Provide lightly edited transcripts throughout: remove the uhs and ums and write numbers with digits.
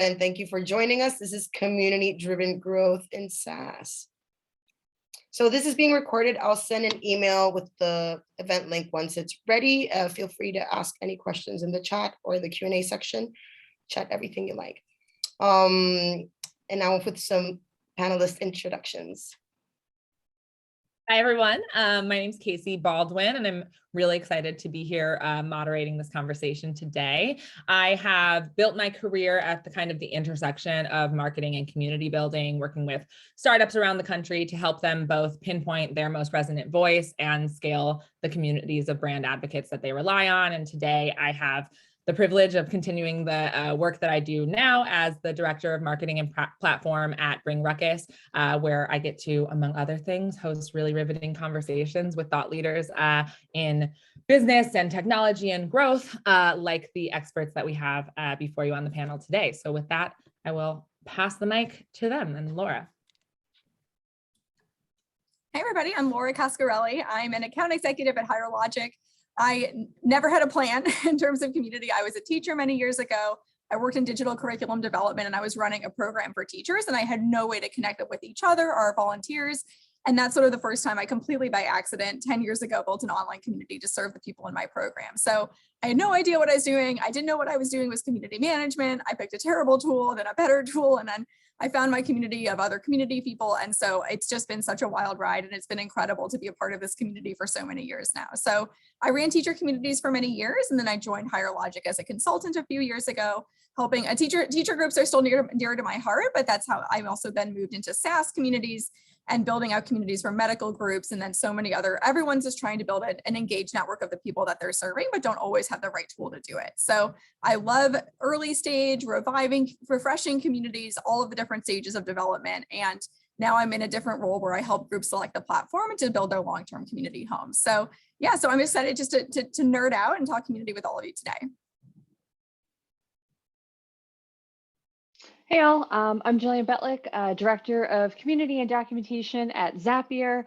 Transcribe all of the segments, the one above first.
and thank you for joining us. This is Community-Driven Growth in SAAS. So this is being recorded. I'll send an email with the event link once it's ready. Feel free to ask any questions in the chat or the Q&A section. Chat everything you like. And now with some panelist introductions. Hi, everyone. My name is Casey Baldwin, and I'm really excited to be here moderating this conversation today. I have built my career at the intersection of marketing and community building, working with startups around the country to help them both pinpoint their most resonant voice and scale the communities of brand advocates that they rely on. And today I have the privilege of continuing the work that I do now as the Director of Marketing and Platform at Bring Ruckus, where I get to, among other things, host really riveting conversations with thought leaders in business and technology and growth, like the experts that we have before you on the panel today. So with that, I will pass the mic to them and Laura. Hey everybody, I'm Laura Coscarelli. I'm an account executive at Higher Logic. I never had a plan in terms of community. I was a teacher many years ago. I worked in digital curriculum development and I was running a program for teachers and I had no way to connect up with each other or our volunteers. And that's sort of the first time I completely by accident 10 years ago built an online community to serve the people in my program. So I had no idea what I was doing. I didn't know what I was doing was community management. I picked a terrible tool, then a better tool, and then I found my community of other community people. And so it's just been such a wild ride and it's been incredible to be a part of this community for so many years now. So I ran teacher communities for many years and then I joined Higher Logic as a consultant a few years ago, helping teacher groups are still dear to my heart, but that's how I also then moved into SaaS communities and building out communities for medical groups. And then so many other, everyone's just trying to build an engaged network of the people that they're serving, but don't always have the right tool to do it. So I love early stage, reviving, refreshing communities, all of the different stages of development. And now I'm in a different role where I help groups select the platform and to build their long-term community homes. So yeah, so I'm excited just to nerd out and talk community with all of you today. Hey all, I'm Jillian Betlick, Director of Community and Documentation at Zapier.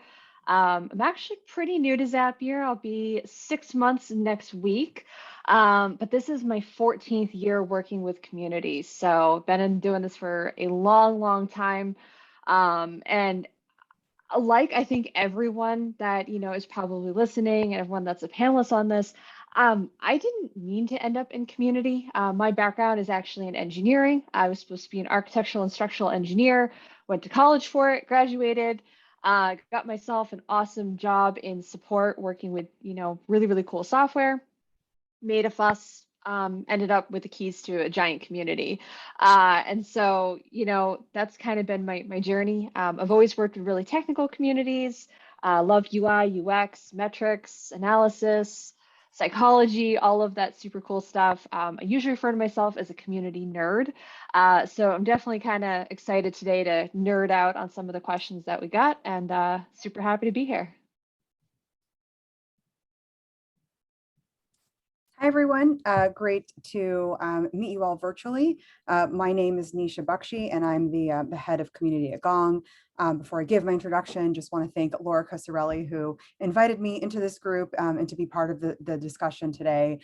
I'm actually pretty new to Zapier. I'll be 6 months next week, but this is my 14th year working with communities. So been doing this for a long time. And like I think everyone that, is probably listening and everyone that's a panelist on this, I didn't mean to end up in community. My background is actually in engineering. I was supposed to be an architectural and structural engineer, went to college for it, graduated, got myself an awesome job in support working with, really cool software, made a fuss, ended up with the keys to a giant community. And so, that's kind of been my journey. I've always worked with really technical communities, love UI, UX, metrics, analysis, psychology, all of that super cool stuff. I usually refer to myself as a community nerd. So I'm definitely kind of excited today to nerd out on some of the questions that we got and super happy to be here. Hi, everyone. Great to meet you all virtually. My name is Nisha Bakshi, and I'm the head of community at Gong. Before I give my introduction, just want to thank Laura Coscarelli, who invited me into this group and to be part of the discussion today.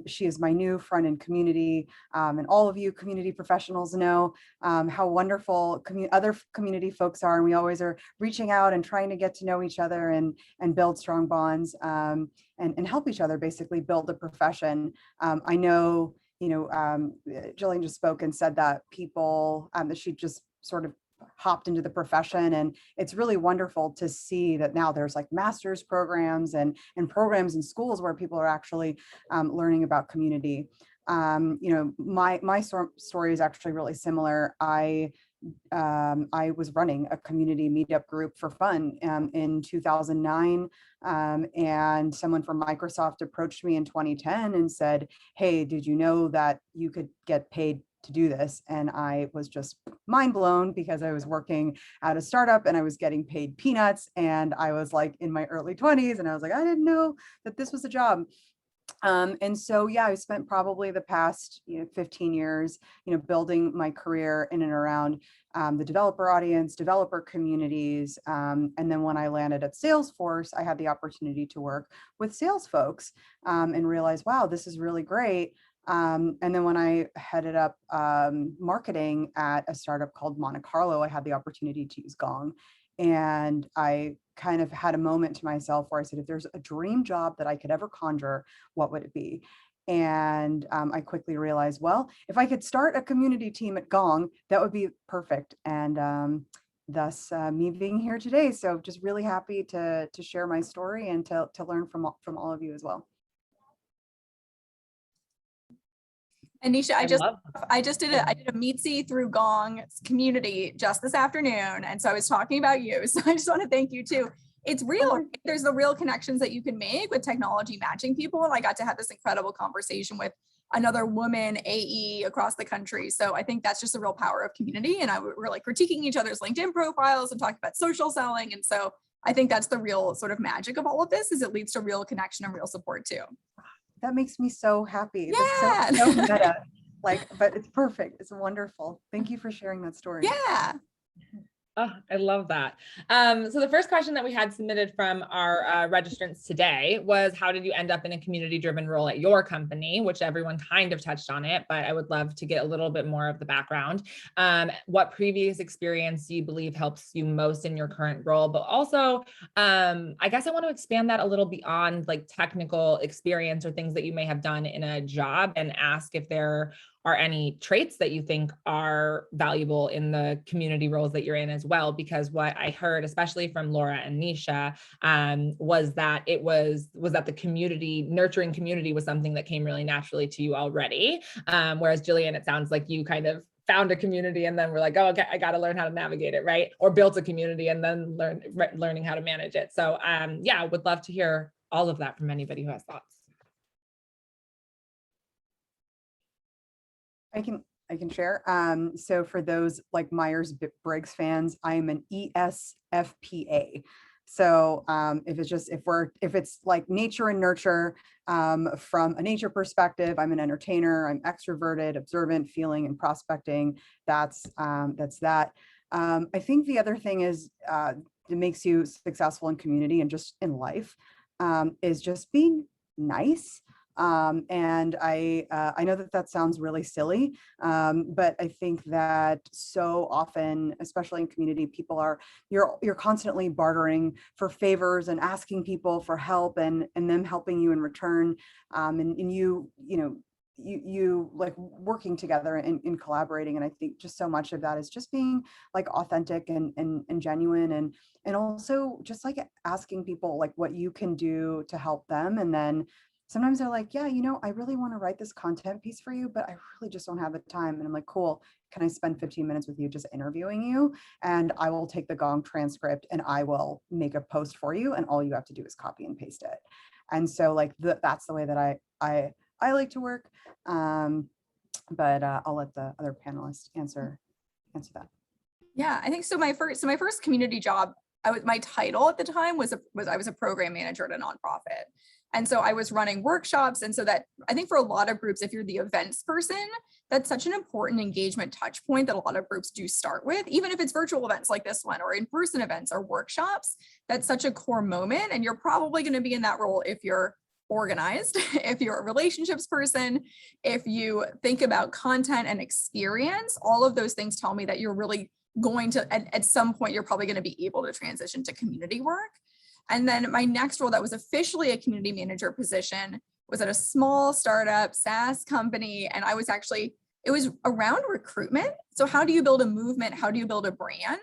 She is my new friend in community, and all of you community professionals know how wonderful other community folks are, and we always are reaching out and trying to get to know each other and build strong bonds and help each other basically build a profession. I know, Jillian just spoke and said that people, that she just sort of hopped into the profession, and it's really wonderful to see that now there's like master's programs and programs in schools where people are actually learning about community. My story is actually really similar. I was running a community meetup group for fun in 2009, and someone from Microsoft approached me in 2010 and said, "Hey, did you know that you could get paid to do this?" And I was just mind blown because I was working at a startup and I was getting paid peanuts, and I was like in my early 20s, and I was like, I didn't know that this was a job. And so, yeah, I spent probably the past 15 years, building my career in and around the developer audience, developer communities. And then when I landed at Salesforce, I had the opportunity to work with sales folks and realize, wow, this is really great. And then when I headed up marketing at a startup called Monte Carlo, I had the opportunity to use Gong. And I kind of had a moment to myself where I said, if there's a dream job that I could ever conjure, what would it be? And I quickly realized, well, if I could start a community team at Gong, that would be perfect. And thus me being here today. So just really happy to share my story and to learn from all of you as well. And Nisha, I love did a meet-see through Gong community just this afternoon. And so I was talking about you. So I just want to thank you too. It's real. There's the real connections that you can make with technology matching people. And I got to have this incredible conversation with another woman AE across the country. So I think that's just the real power of community. And we're like critiquing each other's LinkedIn profiles and talking about social selling. And so I think that's the real sort of magic of all of this, is it leads to real connection and real support too. That makes me so happy. Yeah. That's so meta. But it's perfect. It's wonderful. Thank you for sharing that story. Yeah. Oh, I love that. So the first question that we had submitted from our registrants today was, how did you end up in a community-driven role at your company? Which everyone kind of touched on it, but I would love to get a little bit more of the background. What previous experience do you believe helps you most in your current role? But also, I guess I want to expand that a little beyond like technical experience or things that you may have done in a job, and ask if there are any traits that you think are valuable in the community roles that you're in as well. Because what I heard, especially from Laura and Nisha, was that the community, nurturing community was something that came really naturally to you already. Whereas Jillian, it sounds like you kind of found a community and then we're like, oh, okay, I got to learn how to navigate it, right? Or built a community and then learning how to manage it. So yeah, would love to hear all of that from anybody who has thoughts. I can share. So for those like Myers-Briggs fans, I am an ESFPA. So if it's like nature and nurture, from a nature perspective, I'm an entertainer, I'm extroverted, observant, feeling, and prospecting. That's that. I think the other thing is that makes you successful in community and just in life is just being nice. And I know that sounds really silly, but I think that so often, especially in community, you're constantly bartering for favors and asking people for help and them helping you in return. And you like working together and collaborating. And I think just so much of that is just being like authentic and genuine, and also just like asking people like what you can do to help them. And then sometimes they're like, yeah, I really want to write this content piece for you, but I really just don't have the time. And I'm like, cool, can I spend 15 minutes with you just interviewing you? And I will take the Gong transcript and I will make a post for you. And all you have to do is copy and paste it. And so like that's the way that I like to work. But I'll let the other panelists answer that. Yeah, I think so. My first community job, my title at the time was I was a program manager at a nonprofit. And so I was running workshops. And so that I think for a lot of groups, if you're the events person, that's such an important engagement touch point that a lot of groups do start with, even if it's virtual events like this one or in-person events or workshops. That's such a core moment. And you're probably going to be in that role if you're organized, if you're a relationships person, if you think about content and experience. All of those things tell me that you're really going to, at some point, you're probably going to be able to transition to community work. And then my next role that was officially a community manager position was at a small startup SaaS company. And it was around recruitment. So how do you build a movement? How do you build a brand?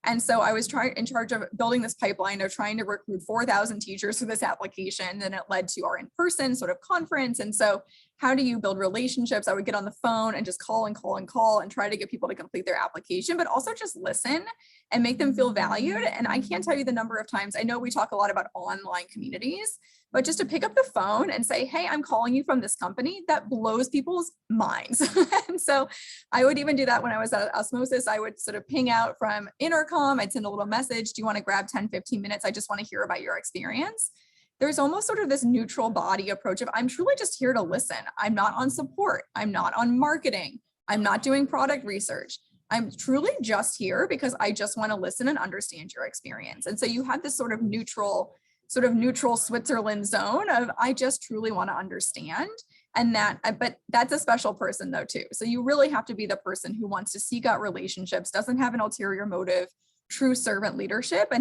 And so I was in charge of building this pipeline of trying to recruit 4,000 teachers for this application. Then it led to our in-person sort of conference. And so how do you build relationships? I would get on the phone and just call and try to get people to complete their application, but also just listen and make them feel valued. And I can't tell you the number of times, I know we talk a lot about online communities, but just to pick up the phone and say, hey, I'm calling you from this company, that blows people's minds. And so I would even do that when I was at Osmosis. I would sort of ping out from Intercom. I'd send a little message. Do you want to grab 10, 15 minutes? I just want to hear about your experience. There's almost sort of this neutral body approach of I'm truly just here to listen. I'm not on support. I'm not on marketing. I'm not doing product research. I'm truly just here because I just want to listen and understand your experience. And so you have this sort of neutral Switzerland zone of I just truly want to understand. And but that's a special person though too. So you really have to be the person who wants to seek out relationships, doesn't have an ulterior motive, true servant leadership.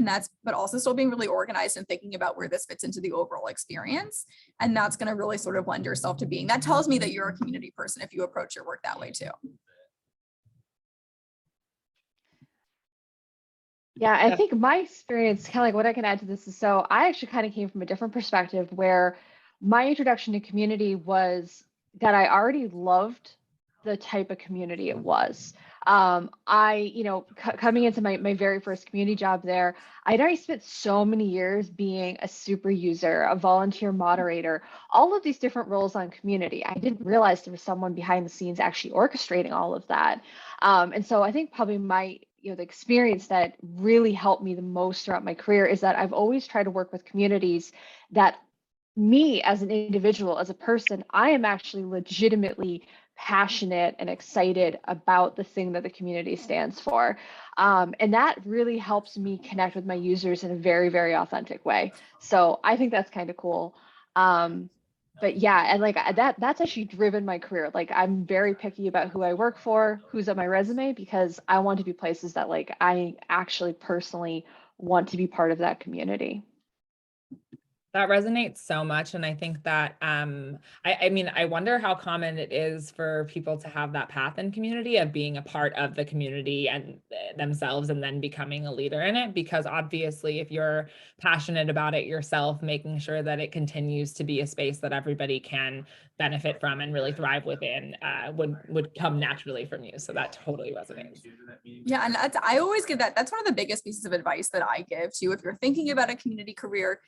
But also still being really organized and thinking about where this fits into the overall experience. And that's going to really sort of lend yourself to being, that tells me that you're a community person if you approach your work that way too. Yeah, I think my experience, kind of like what I can add to this is, so I actually kind of came from a different perspective where my introduction to community was that I already loved the type of community it was. Coming into my very first community job there, I'd already spent so many years being a super user, a volunteer moderator, all of these different roles on community. I didn't realize there was someone behind the scenes actually orchestrating all of that. And so I think probably the experience that really helped me the most throughout my career is that I've always tried to work with communities that me as an individual, as a person, I am actually legitimately passionate and excited about the thing that the community stands for. And that really helps me connect with my users in a very, very authentic way. So I think that's kind of cool. But yeah, and like that's actually driven my career. Like I'm very picky about who I work for, who's on my resume, because I want to be places that like I actually personally want to be part of that community. That resonates so much. And I think that, I wonder how common it is for people to have that path in community of being a part of the community and themselves and then becoming a leader in it. Because obviously, if you're passionate about it yourself, making sure that it continues to be a space that everybody can benefit from and really thrive within would come naturally from you. So that totally resonates. Yeah, and I always give that's one of the biggest pieces of advice that I give to you. If you're thinking about a community career,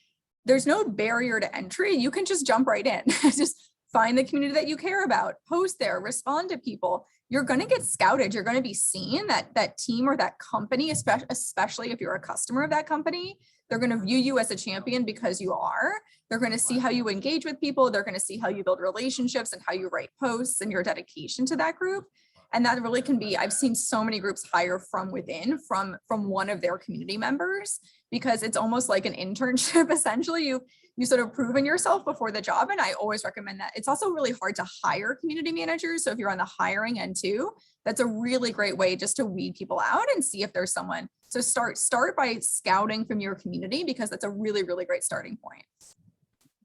there's no barrier to entry. You can just jump right in. Just find the community that you care about, post there, respond to people. You're going to get scouted. You're going to be seen. That team or that company, especially if you're a customer of that company, they're going to view you as a champion because you are. They're going to see how you engage with people. They're going to see how you build relationships and how you write posts and your dedication to that group. And that really can be, I've seen so many groups hire from within, from one of their community members, because it's almost like an internship. Essentially, you sort of proven yourself before the job. And I always recommend that. It's also really hard to hire community managers. So if you're on the hiring end too, that's a really great way just to weed people out and see if there's someone. So start by scouting from your community, because that's a really, really great starting point.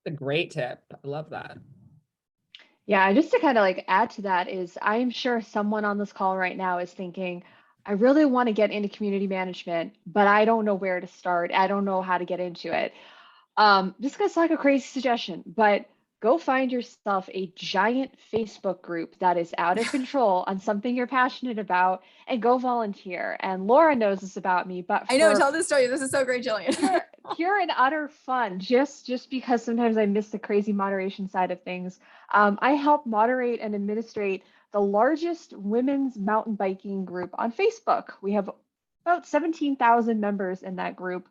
A great tip. I love that. Yeah, just to kind of like add to that is I'm sure someone on this call right now is thinking, I really want to get into community management, but I don't know where to start. I don't know how to get into it. This gonna sound like a crazy suggestion, but go find yourself a giant Facebook group that is out of control on something you're passionate about and go volunteer. And Laura knows this about me, but I know, tell this story. This is so great, Jillian. pure and utter fun, just because sometimes I miss the crazy moderation side of things. I help moderate and administrate the largest women's mountain biking group on Facebook. We have about 17,000 members in that group.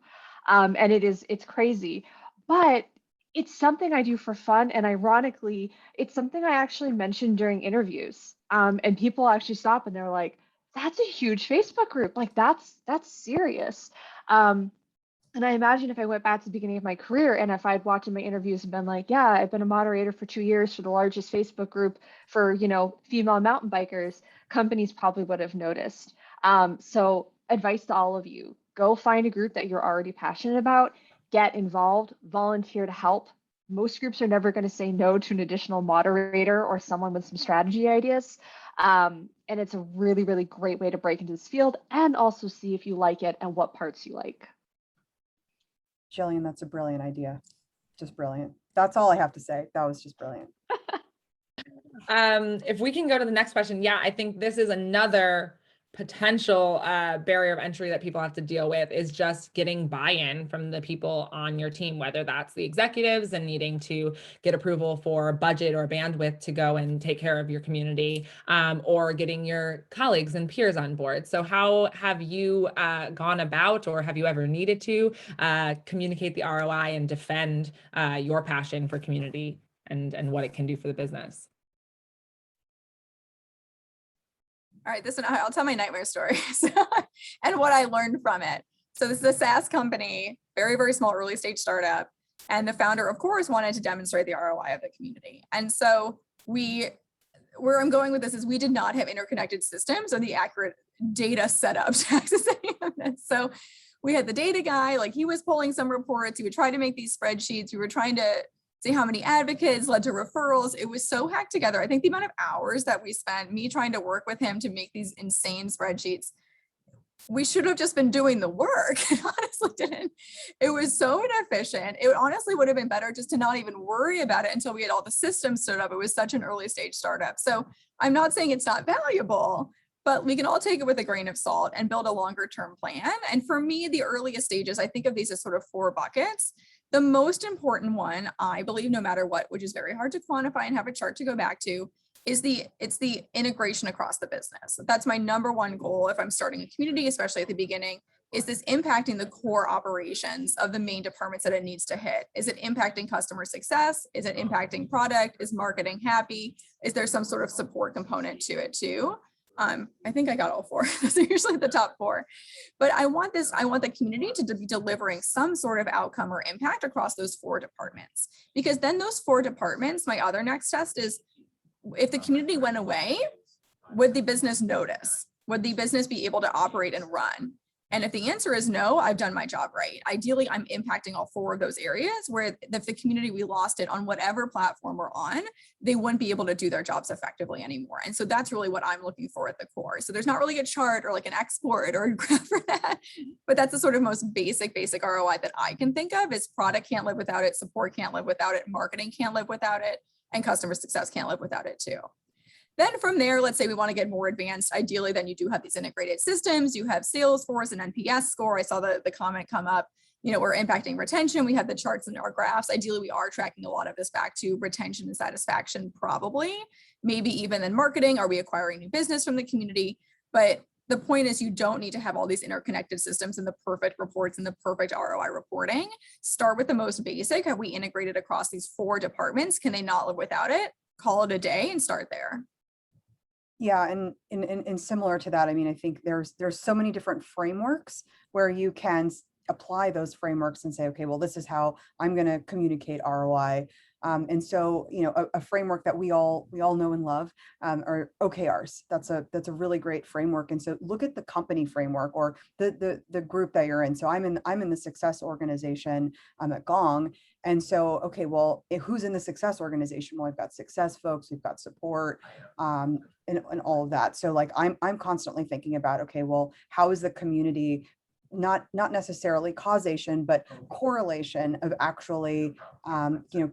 And it's crazy, but it's something I do for fun. And ironically, it's something I actually mentioned during interviews. And people actually stop and they're like, that's a huge Facebook group. Like that's serious. And I imagine if I went back to the beginning of my career and if I'd walked in my interviews and been like, yeah, I've been a moderator for 2 years for the largest Facebook group for, female mountain bikers, companies probably would have noticed. So advice to all of you, go find a group that you're already passionate about, get involved, volunteer to help. Most groups are never going to say no to an additional moderator or someone with some strategy ideas. And it's a really, really great way to break into this field and also see if you like it and what parts you like. Jillian, that's a brilliant idea. Just brilliant. That's all I have to say. That was just brilliant. If we can go to the next question. Yeah, I think this is another potential barrier of entry that people have to deal with, is just getting buy-in from the people on your team, whether that's the executives and needing to get approval for budget or bandwidth to go and take care of your community, or getting your colleagues and peers on board. So how have you gone about, or have you ever needed to communicate the ROI and defend your passion for community and what it can do for the business? All right, this one, I'll tell my nightmare story and what I learned from it. So this is a SaaS company, very, very small early stage startup. And the founder, of course, wanted to demonstrate the ROI of the community. And so where I'm going with this is we did not have interconnected systems or the accurate data set up to access any of this. So we had the data guy, like he was pulling some reports. He would try to make these spreadsheets. We were trying to see how many advocates led to referrals. It was so hacked together. I think the amount of hours that we spent me trying to work with him to make these insane spreadsheets, we should have just been doing the work. Honestly didn't. It was so inefficient. It honestly would have been better just to not even worry about it until we had all the systems stood up. It was such an early stage startup. So I'm not saying it's not valuable, but we can all take it with a grain of salt and build a longer term plan. And for me, the earliest stages, I think of these as sort of 4 buckets. The most important one, I believe, no matter what, which is very hard to quantify and have a chart to go back to, is it's the integration across the business. That's my number one goal if I'm starting a community, especially at the beginning. Is this impacting the core operations of the main departments that it needs to hit? Is it impacting customer success? Is it impacting product? Is marketing happy? Is there some sort of support component to it too? I think I got all 4. Those are usually the top 4. But I want the community to be delivering some sort of outcome or impact across those 4 departments. Because then those 4 departments, my other next test is, if the community went away, would the business notice? Would the business be able to operate and run? And if the answer is no, I've done my job right. Ideally, I'm impacting all 4 of those areas where if the community, we lost it on whatever platform we're on, they wouldn't be able to do their jobs effectively anymore. And so that's really what I'm looking for at the core. So there's not really a chart or like an export or a graph for that, but that's the sort of most basic ROI that I can think of is product can't live without it, support can't live without it, marketing can't live without it, and customer success can't live without it too. Then from there, let's say we want to get more advanced. Ideally, then you do have these integrated systems. You have Salesforce and NPS score. I saw the comment come up, we're impacting retention. We have the charts in our graphs. Ideally, we are tracking a lot of this back to retention and satisfaction, probably, maybe even in marketing. Are we acquiring new business from the community? But the point is you don't need to have all these interconnected systems and the perfect reports and the perfect ROI reporting. Start with the most basic. Have we integrated across these 4 departments? Can they not live without it? Call it a day and start there. Yeah, and similar to that, I mean, I think there's so many different frameworks where you can apply those frameworks and say, okay, well, this is how I'm going to communicate ROI. And so, a framework that we all know and love are OKRs. That's a really great framework. And so look at the company framework or the group that you're in. So I'm in the success organization at Gong. And so, okay, well, who's in the success organization? Well, we've got success folks, we've got support, and all of that. So like I'm constantly thinking about, okay, well, how is the community, not necessarily causation, but correlation of actually,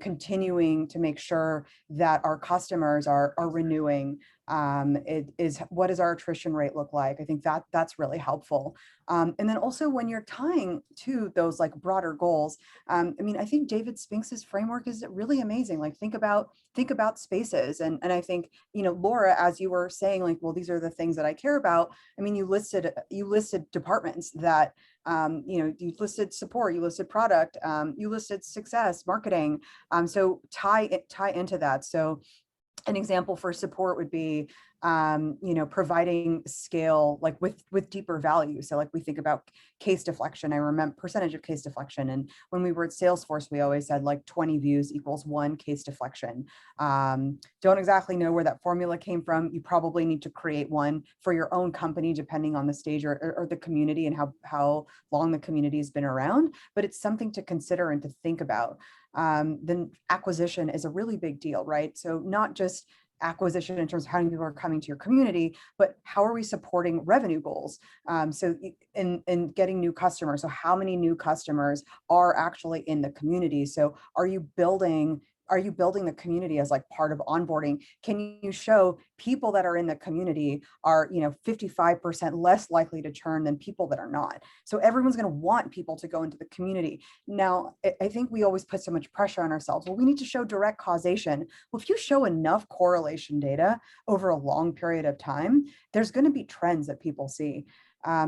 continuing to make sure that our customers are renewing. What does our attrition rate look like? I think that's really helpful. And then also when you're tying to those like broader goals, I mean, I think David Spinks's framework is really amazing. Like think about spaces. And I think, Laura, as you were saying, like, well, these are the things that I care about. I mean, you listed departments that, you listed support, you listed product, you listed success, marketing. So tie into that. So an example for support would be, providing scale, like with deeper value. So like we think about case deflection, I remember percentage of case deflection. And when we were at Salesforce, we always said like 20 views equals 1 case deflection. Don't exactly know where that formula came from. You probably need to create one for your own company, depending on the stage or the community and how long the community has been around, but it's something to consider and to think about. Then acquisition is a really big deal, right? So not just acquisition in terms of how many people are coming to your community, but how are we supporting revenue goals? So in getting new customers, so how many new customers are actually in the community? So are you building the community as like part of onboarding? Can you show people that are in the community are, 55% less likely to churn than people that are not? So everyone's going to want people to go into the community. Now, I think we always put so much pressure on ourselves. Well, we need to show direct causation. Well, if you show enough correlation data over a long period of time, there's going to be trends that people see.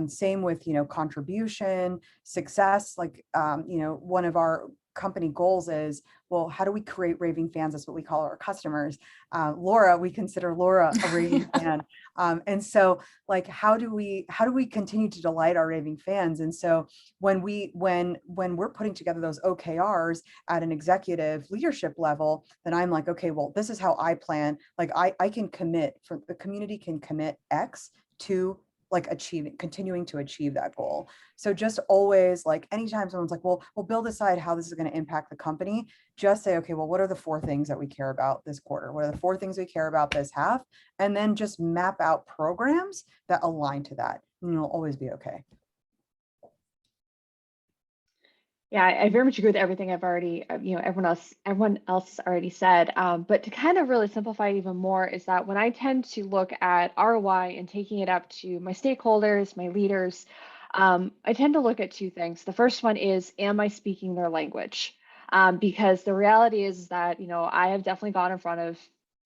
Same with, contribution, success, like, one of our company goals is, well, how do we create raving fans? That's what we call our customers. Laura, we consider Laura a raving fan. And so like, how do we continue to delight our raving fans? And so when we're putting together those OKRs at an executive leadership level, then I'm like, okay, well, this is how I plan. Like I can commit, for the community can commit X to like continuing to achieve that goal. So just always, like, anytime someone's like, well, we'll build aside how this is going to impact the company, just say, okay, well, what are the 4 things that we care about this quarter? What are the 4 things we care about this half? And then just map out programs that align to that, and you'll always be okay. Yeah, I very much agree with everything I've already, everyone else already said. But to kind of really simplify it even more is that when I tend to look at ROI and taking it up to my stakeholders, my leaders, I tend to look at 2 things. The first one is, am I speaking their language? Because the reality is that, I have definitely gone in front of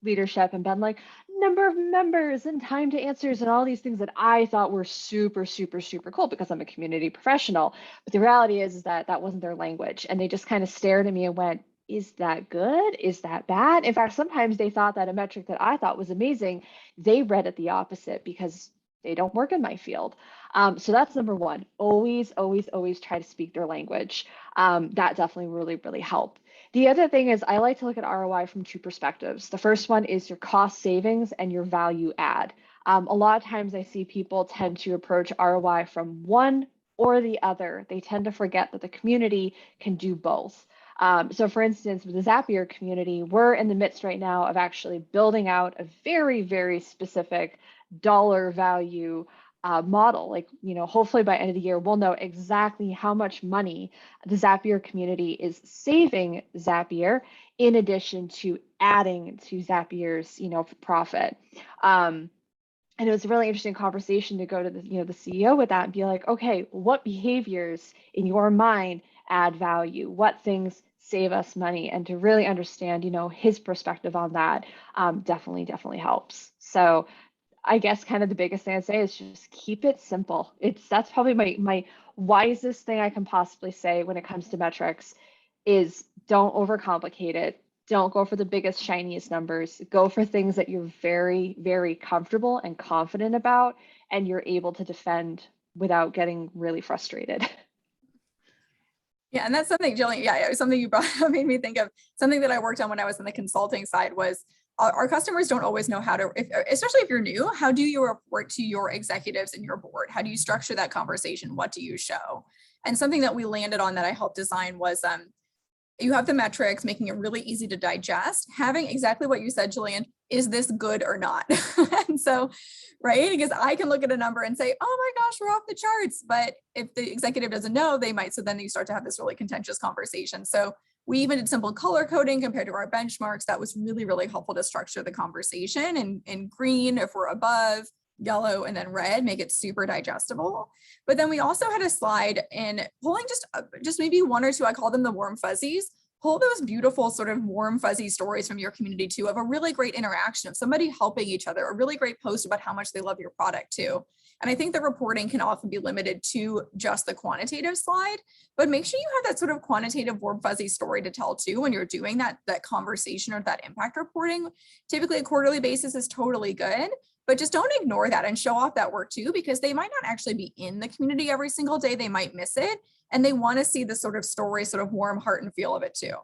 leadership and been like, number of members and time to answers and all these things that I thought were super, super, super cool because I'm a community professional. But the reality is that that wasn't their language. And they just kind of stared at me and went, is that good? Is that bad? In fact, sometimes they thought that a metric that I thought was amazing, they read it the opposite because they don't work in my field. So that's number 1. Always, always, always try to speak their language. That definitely really, really helped. The other thing is, I like to look at ROI from 2 perspectives. The first one is your cost savings and your value add. A lot of times I see people tend to approach ROI from one or the other. They tend to forget that the community can do both. So for instance, with the Zapier community, we're in the midst right now of actually building out a very, very specific dollar value model. Like, hopefully by end of the year, we'll know exactly how much money the Zapier community is saving Zapier, in addition to adding to Zapier's, profit. And it was a really interesting conversation to go to the CEO with that and be like, okay, what behaviors in your mind add value? What things save us money? And to really understand, his perspective on that definitely helps. So I guess kind of the biggest thing I'd say is just keep it simple. That's probably my wisest thing I can possibly say when it comes to metrics is don't overcomplicate it. Don't go for the biggest, shiniest numbers. Go for things that you're very, very comfortable and confident about, and you're able to defend without getting really frustrated. Yeah, and that's something, Jillian, it was something you brought up, made me think of something that I worked on when I was in the consulting side was our customers don't always know how to, especially if you're new, how do you report to your executives and your board? How do you structure that conversation? What do you show? And something that we landed on that I helped design was you have the metrics, making it really easy to digest, having exactly what you said, Jillian, is this good or not? And so, right, because I can look at a number and say, oh my gosh, we're off the charts. But if the executive doesn't know, they might. So then you start to have this really contentious conversation. So we even did simple color coding compared to our benchmarks. That was really, really helpful to structure the conversation. In green, if we're above, yellow, and then red, make it super digestible. But then we also had a slide in pulling just maybe 1 or 2, I call them the warm fuzzies, pull those beautiful sort of warm fuzzy stories from your community too, of a really great interaction of somebody helping each other, a really great post about how much they love your product too. And I think the reporting can often be limited to just the quantitative slide, but make sure you have that sort of quantitative warm fuzzy story to tell too when you're doing that conversation or that impact reporting. Typically a quarterly basis is totally good, but just don't ignore that and show off that work too, because they might not actually be in the community every single day. They might miss it, and they want to see the sort of story, sort of warm heart and feel of it too.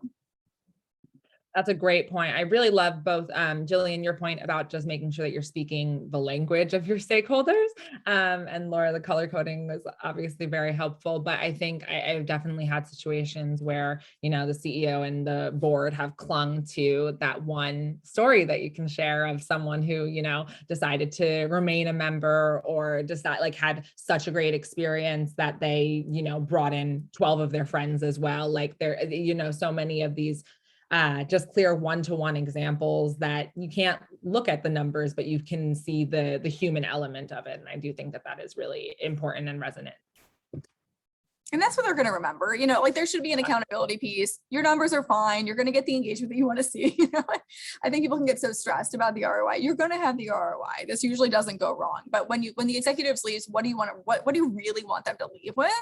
That's a great point. I really love both, Jillian, your point about just making sure that you're speaking the language of your stakeholders. And Laura, the color coding was obviously very helpful, but I think I've definitely had situations where, the CEO and the board have clung to that one story that you can share of someone who, decided to remain a member or just that had such a great experience that they, brought in 12 of their friends as well. Like there, so many of these just clear one-to-one examples that you can't look at the numbers, but you can see the human element of it. And I do think that is really important and resonant. And that's what they're going to remember, there should be an accountability piece. Your numbers are fine. You're going to get the engagement that you want to see. I think people can get so stressed about the ROI. You're going to have the ROI. This usually doesn't go wrong. But when the executives leave, what do you really want them to leave with?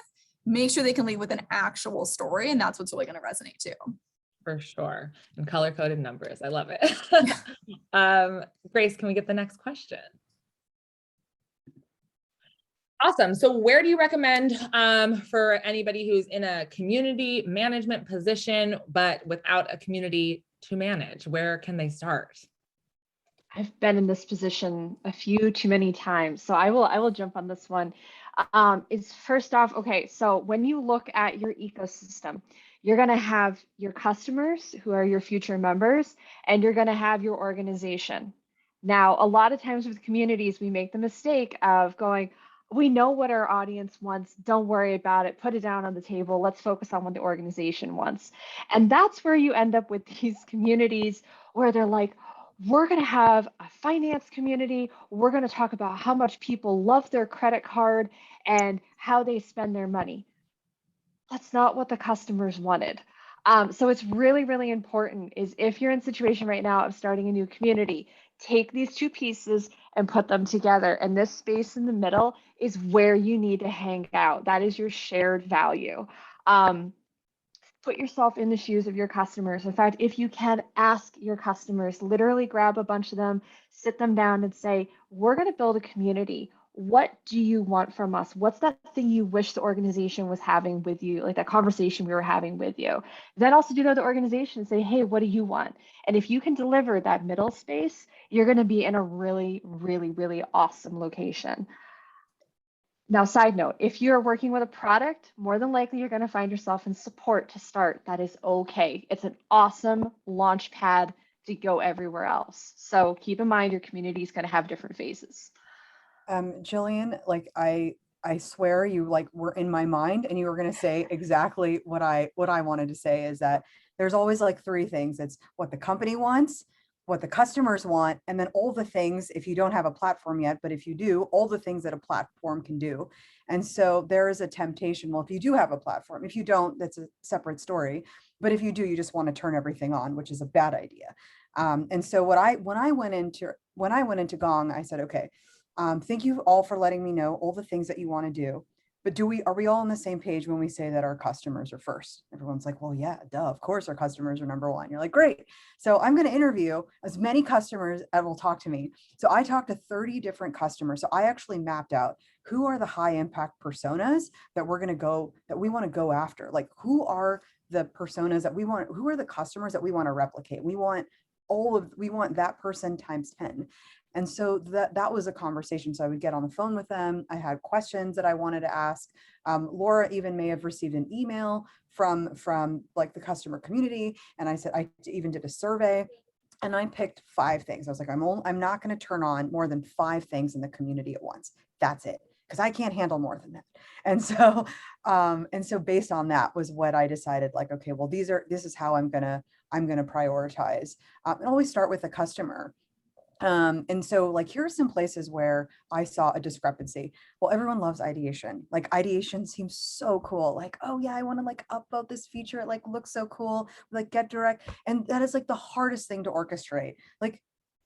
make sure they can lead with an actual story. And that's what's really going to resonate too. For sure. And color-coded numbers. I love it. Grace, can we get the next question? Awesome. So where do you recommend for anybody who's in a community management position, but without a community to manage? Where can they start? I've been in this position a few too many times, so I will jump on this one. It's first off, okay, so when you look at your ecosystem, you're going to have your customers who are your future members, and you're going to have your organization. Now, a lot of times with communities, we make the mistake of going, we know what our audience wants. Don't worry about it. Put it down on the table. Let's focus on what the organization wants. And that's where you end up with these communities where they're like, we're going to have a finance community. We're going to talk about how much people love their credit card and how they spend their money. That's not what the customers wanted. So it's really, really important is if you're in a situation right now of starting a new community, take these two pieces and put them together. And this space in the middle is where you need to hang out. That is your shared value. Put yourself in the shoes of your customers. In fact, if you can, ask your customers, literally grab a bunch of them, sit them down and say, we're going to build a community. What do you want from us? What's that thing you wish the organization was having with you, like that conversation we were having with you? Then also do that to the organization and say, hey, what do you want? And if you can deliver that middle space, you're going to be in a really, really, really awesome location. Now, side note, if you're working with a product, more than likely you're going to find yourself in support to start. That is okay. It's an awesome launch pad to go everywhere else. So keep in mind your community is going to have different phases. Jillian, like I swear you like were in my mind and you were going to say exactly what I wanted to say is that there's always like three things. It's what the company wants, what the customers want, and then all the things, if you don't have a platform yet, but if you do, all the things that a platform can do. And so there is a temptation. Well, if you do have a platform, if you don't, that's a separate story. But if you do, you just want to turn everything on, which is a bad idea. And so when I went into Gong, I said, okay, thank you all for letting me know all the things that you want to do. But are we all on the same page when we say that our customers are first? Everyone's like, well, yeah, duh, of course our customers are number one. You're like, great. So I'm going to interview as many customers as will talk to me. So I talked to 30 different customers. So I actually mapped out who are the high impact personas that we want to go after. Like who are the personas that who are the customers that we want to replicate? We want that person times 10. And so that was a conversation. So I would get on the phone with them. I had questions that I wanted to ask. Laura even may have received an email from like the customer community. And I said, I even did a survey and I picked 5 things. I was like, I'm not going to turn on more than 5 things in the community at once. That's it. Because I can't handle more than that. And so based on that was what I decided, like, okay, well, this is how I'm gonna prioritize. And always start with the customer. And so like, here are some places where I saw a discrepancy. Well, everyone loves ideation. Like ideation seems so cool. Like, oh yeah, I want to like upvote this feature. It like looks so cool. Like get direct. And that is like the hardest thing to orchestrate. Like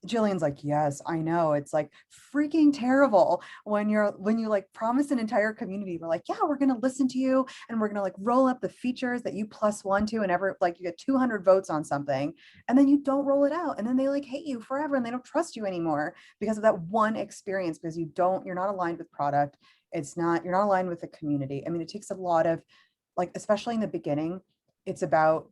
Jillian's like, yes, I know. It's like freaking terrible when you like promise an entire community. We're like, yeah, we're going to listen to you and we're going to like roll up the features that you +1 to, and like you get 200 votes on something and then you don't roll it out. And then they like hate you forever and they don't trust you anymore because of that one experience, because you're not aligned with product. You're not aligned with the community. I mean, it takes a lot of like, especially in the beginning, it's about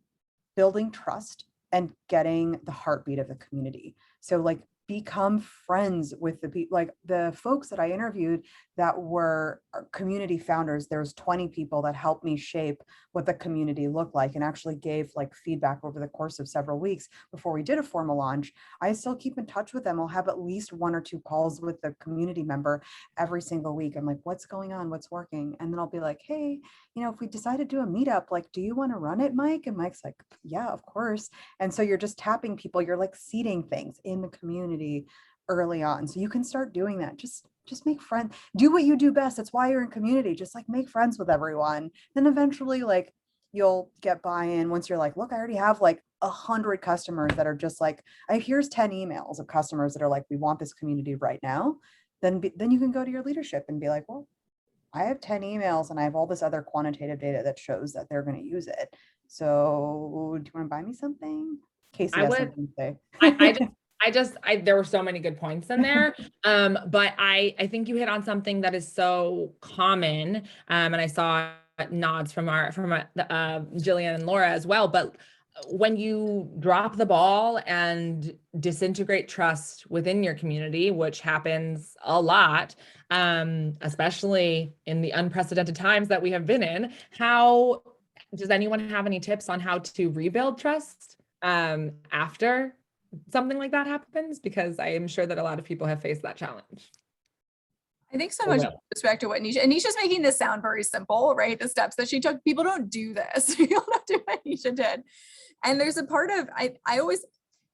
building trust and getting the heartbeat of the community. So like become friends with the people, like the folks that I interviewed that were community founders. There's 20 people that helped me shape what the community looked like and actually gave like feedback over the course of several weeks before we did a formal launch. I still keep in touch with them. I'll have at least 1 or 2 calls with the community member every single week. I'm like, what's going on? What's working? And then I'll be like, hey, if we decide to do a meetup, like, do you want to run it, Mike? And Mike's like, yeah, of course. And so you're just tapping people. You're like seeding things in the community early on. So you can start doing that. Just make friends, do what you do best. That's why you're in community. Just like make friends with everyone. Then eventually like you'll get buy-in once you're like, look, I already have like 100 customers that are just like, here's 10 emails of customers that are like, we want this community right now. Then you can go to your leadership and be like, well, I have 10 emails and I have all this other quantitative data that shows that they're going to use it. So do you want to buy me something? Casey has something to say. There were so many good points in there. But I think you hit on something that is so common. And I saw nods from Jillian and Laura as well. But when you drop the ball and disintegrate trust within your community, which happens a lot, especially in the unprecedented times that we have been in, how does anyone have any tips on how to rebuild trust after something like that happens? Because I am sure that a lot of people have faced that challenge. I think so much with respect to what Nisha, and Nisha's making this sound very simple, right? The steps that she took, people don't do this. People don't do what Nisha did. And there's a part of,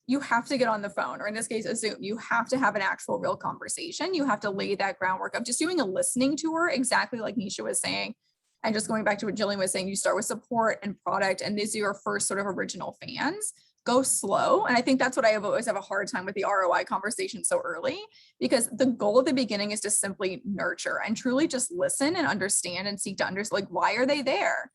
you have to get on the phone, or in this case, a Zoom. You have to have an actual real conversation. You have to lay that groundwork of just doing a listening tour, exactly like Nisha was saying. And just going back to what Jillian was saying, you start with support and product, and these are your first sort of original fans. Go slow. And I think that's what I always have a hard time with the ROI conversation so early, because the goal at the beginning is to simply nurture and truly just listen and understand and seek to understand, like, why are they there?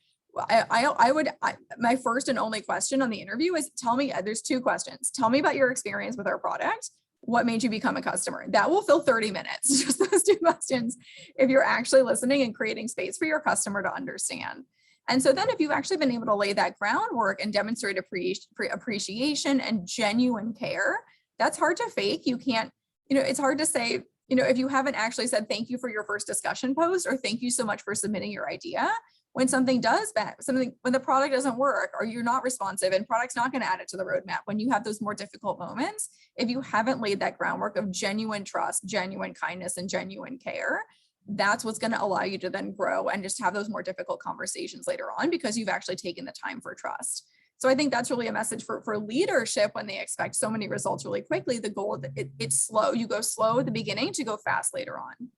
My first and only question on the interview is, tell me, there's two questions. Tell me about your experience with our product. What made you become a customer? That will fill 30 minutes, just those two questions, if you're actually listening and creating space for your customer to understand. And so then if you've actually been able to lay that groundwork and demonstrate appreciation and genuine care, that's hard to fake. You can't, it's hard to say, if you haven't actually said thank you for your first discussion post, or thank you so much for submitting your idea, when something does bad, when the product doesn't work, or you're not responsive and product's not going to add it to the roadmap, when you have those more difficult moments, if you haven't laid that groundwork of genuine trust, genuine kindness, and genuine care, that's what's going to allow you to then grow and just have those more difficult conversations later on, because you've actually taken the time for trust. So I think that's really a message for leadership when they expect so many results really quickly. The goal, it's slow. You go slow at the beginning to go fast later on.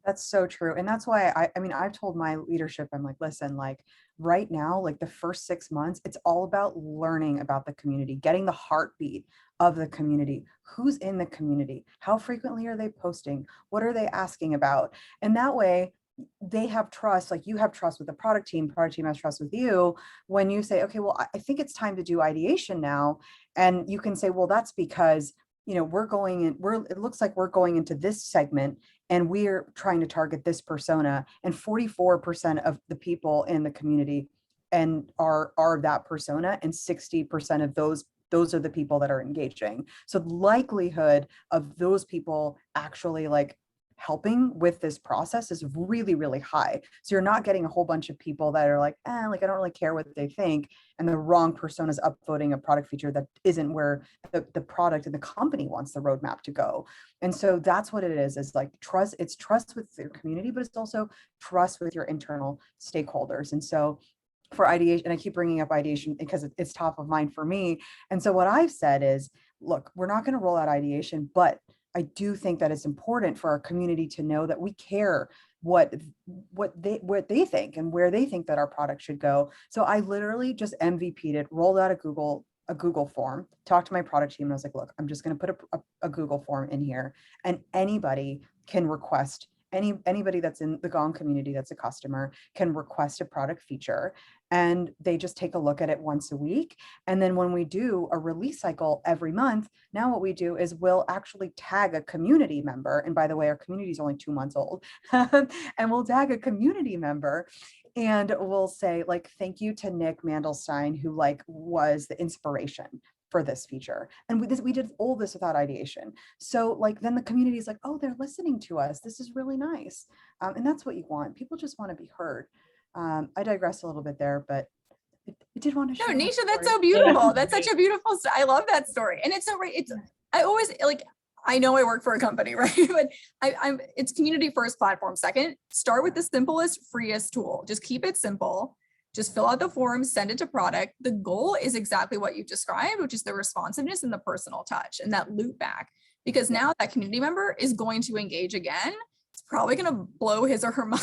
That's so true. And that's why I've told my leadership, I'm like, listen, like right now, like the first 6 months, it's all about learning about the community, getting the heartbeat of the community. Who's in the community? How frequently are they posting? What are they asking about? And that way they have trust, like you have trust with the product team has trust with you. When you say, okay, well, I think it's time to do ideation now. And you can say, well, that's because, it looks like we're going into this segment and we're trying to target this persona, and 44% of the people in the community and are that persona, and 60% of those are the people that are engaging. So the likelihood of those people actually like helping with this process is really, really high. So you're not getting a whole bunch of people that are like, I don't really care what they think, and the wrong persona is upvoting a product feature that isn't where the product and the company wants the roadmap to go. And so that's what it is like trust. It's trust with your community, but it's also trust with your internal stakeholders. And so for ideation, and I keep bringing up ideation because it's top of mind for me. And so what I've said is, look, we're not going to roll out ideation, but I do think that it's important for our community to know that we care what they think and where they think that our product should go. So I literally just MVP'd it, rolled out a Google form, talked to my product team, and I was like, look, I'm just going to put a Google form in here, and anybody can request, anybody that's in the Gong community that's a customer can request a product feature, and they just take a look at it once a week. And then when we do a release cycle every month, now what we do is we'll actually tag a community member. And by the way, our community is only 2 months old. And we'll tag a community member, and we'll say, like, thank you to Nick Mandelstein, who like was the inspiration for this feature. And we did all this without ideation. So like, then the community is like, oh, they're listening to us. This is really nice. And that's what you want. People just want to be heard. I digress a little bit there, but I did want to share. No, Nisha, that's so beautiful. That's such a beautiful story. I love that story. And it's so right. I always like, I know I work for a company, right? But it's community first, platform second. Start with the simplest, freest tool. Just keep it simple. Just fill out the form, send it to product. The goal is exactly what you described, which is the responsiveness and the personal touch and that loop back. Because now that community member is going to engage again. It's probably going to blow his or her mind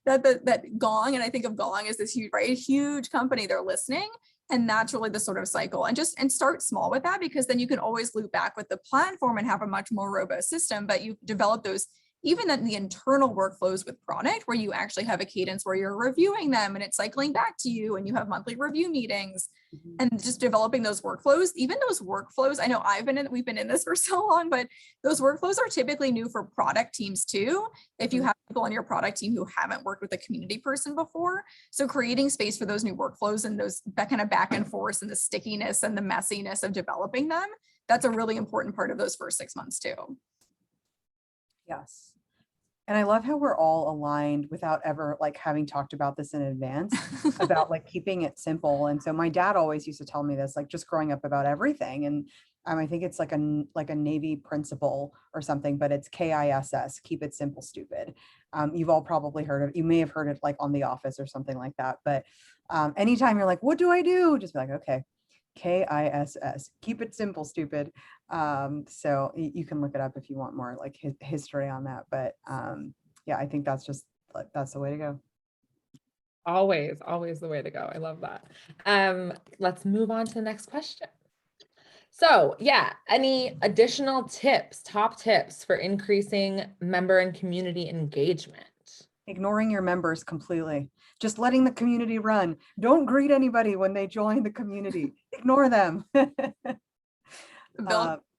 that Gong, and I think of Gong as this huge, right? Huge company, they're listening. And that's really the sort of cycle, and start small with that, because then you can always loop back with the platform and have a much more robust system. But you develop those even then the internal workflows with product where you actually have a cadence where you're reviewing them and it's cycling back to you and you have monthly review meetings and just developing those workflows. Even those workflows, I know we've been in this for so long, but those workflows are typically new for product teams too. If you have people on your product team who haven't worked with a community person before. So creating space for those new workflows and that kind of back and forth and the stickiness and the messiness of developing them, that's a really important part of those first 6 months too. Yes. And I love how we're all aligned without ever like having talked about this in advance about like keeping it simple. And so my dad always used to tell me this, like just growing up about everything. And I think it's like a Navy principle or something, but it's KISS, keep it simple, stupid. You've all probably heard of, you may have heard it like on The Office or something like that. But anytime you're like, what do I do? Just be like, okay, KISS, keep it simple, stupid. So you can look it up if you want more like history on that. But yeah, I think that's the way to go. Always the way to go. I love that. Let's move on to the next question. So yeah, any additional tips, top tips for increasing member and community engagement? Ignoring your members completely. Just letting the community run. Don't greet anybody when they join the community. Ignore them. And